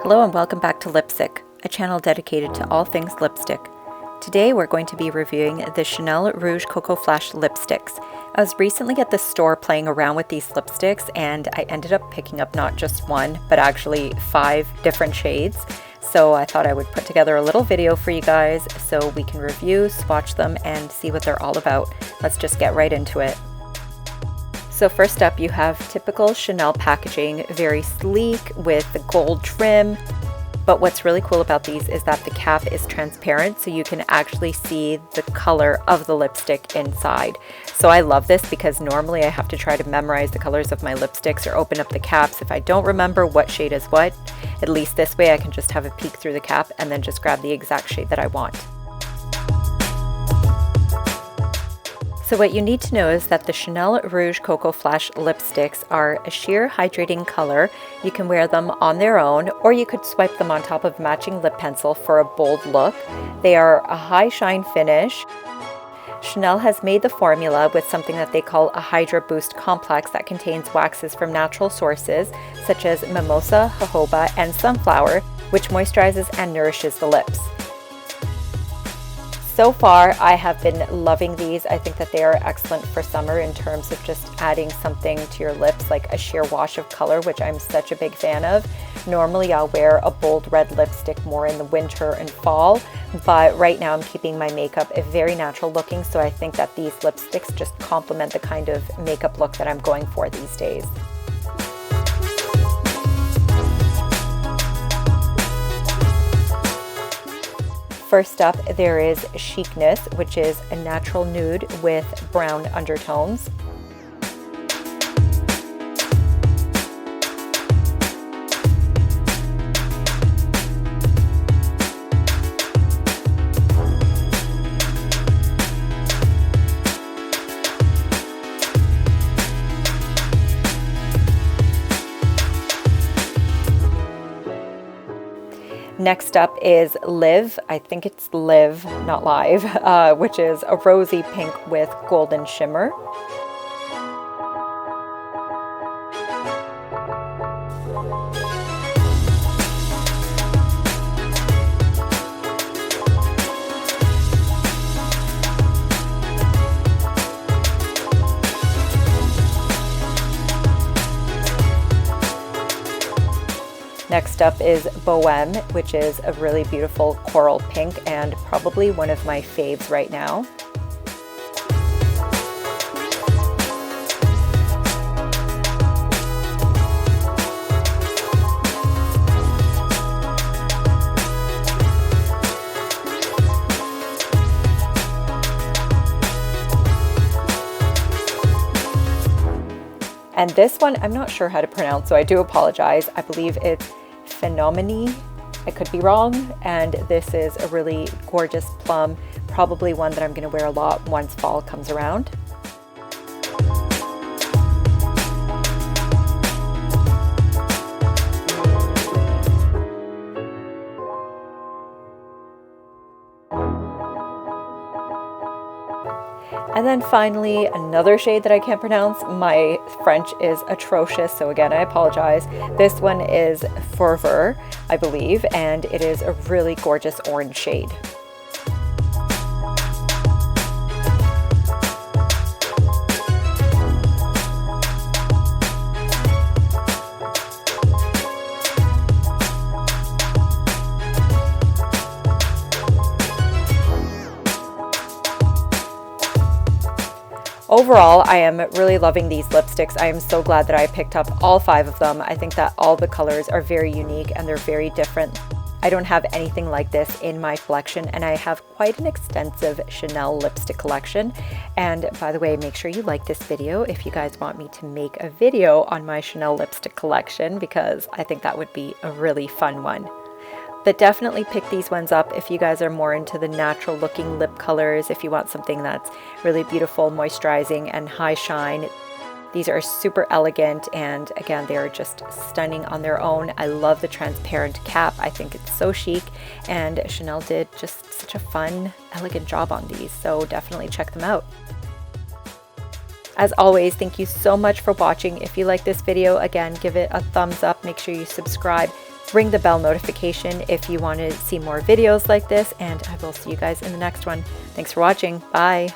Hello and welcome back to Lipsick, a channel dedicated to all things lipstick. Today we're going to be reviewing the Chanel Rouge Coco Flash lipsticks. I was recently at the store playing around with these lipsticks and I ended up picking up not just one, but actually 5 different shades. So I thought I would put together a little video for you guys so we can review, swatch them, and see what they're all about. Let's just get right into it. So first up, you have typical Chanel packaging, very sleek with the gold trim. But what's really cool about these is that the cap is transparent, so you can actually see the color of the lipstick inside. So I love this because normally I have to try to memorize the colors of my lipsticks or open up the caps if I don't remember what shade is what. At least this way I can just have a peek through the cap and then just grab the exact shade that I want. So what you need to know is that the Chanel Rouge Coco Flash lipsticks are a sheer hydrating color. You can wear them on their own, or you could swipe them on top of matching lip pencil for a bold look. They are a high shine finish. Chanel has made the formula with something that they call a Hydra Boost complex that contains waxes from natural sources such as mimosa, jojoba, and sunflower, which moisturizes and nourishes the lips. So far, I have been loving these. I think that they are excellent for summer in terms of just adding something to your lips, like a sheer wash of color, which I'm such a big fan of. Normally, I'll wear a bold red lipstick more in the winter and fall, but right now I'm keeping my makeup very natural looking, so I think that these lipsticks just complement the kind of makeup look that I'm going for these days. First up, there is CHICNESS, which is a natural nude with brown undertones. Next up is Live, I think it's Live, not Live, which is a rosy pink with golden shimmer. Next up is BOHEME, which is a really beautiful coral pink and probably one of my faves right now. And this one, I'm not sure how to pronounce, so I do apologize. I believe it's PHENOMENE. I could be wrong. And this is a really gorgeous plum, probably one that I'm going to wear a lot once fall comes around. And then finally, another shade that I can't pronounce. My French is atrocious, so again, I apologize. This one is FERVEUR, I believe, and it is a really gorgeous orange shade. Overall, I am really loving these lipsticks. I am so glad that I picked up all 5 of them. I think that all the colors are very unique and they're very different. I don't have anything like this in my collection, and I have quite an extensive Chanel lipstick collection. And by the way, make sure you like this video if you guys want me to make a video on my Chanel lipstick collection, because I think that would be a really fun one. But definitely pick these ones up if you guys are more into the natural looking lip colors, if you want something that's really beautiful, moisturizing, and high shine. These are super elegant, and again, they are just stunning on their own. I love the transparent cap. I think it's so chic, and Chanel did just such a fun, elegant job on these, so definitely check them out. As always, thank you so much for watching. If you like this video, again, give it a thumbs up. Make sure you subscribe. ring the bell notification if you want to see more videos like this, and I will see you guys in the next one. Thanks for watching. Bye.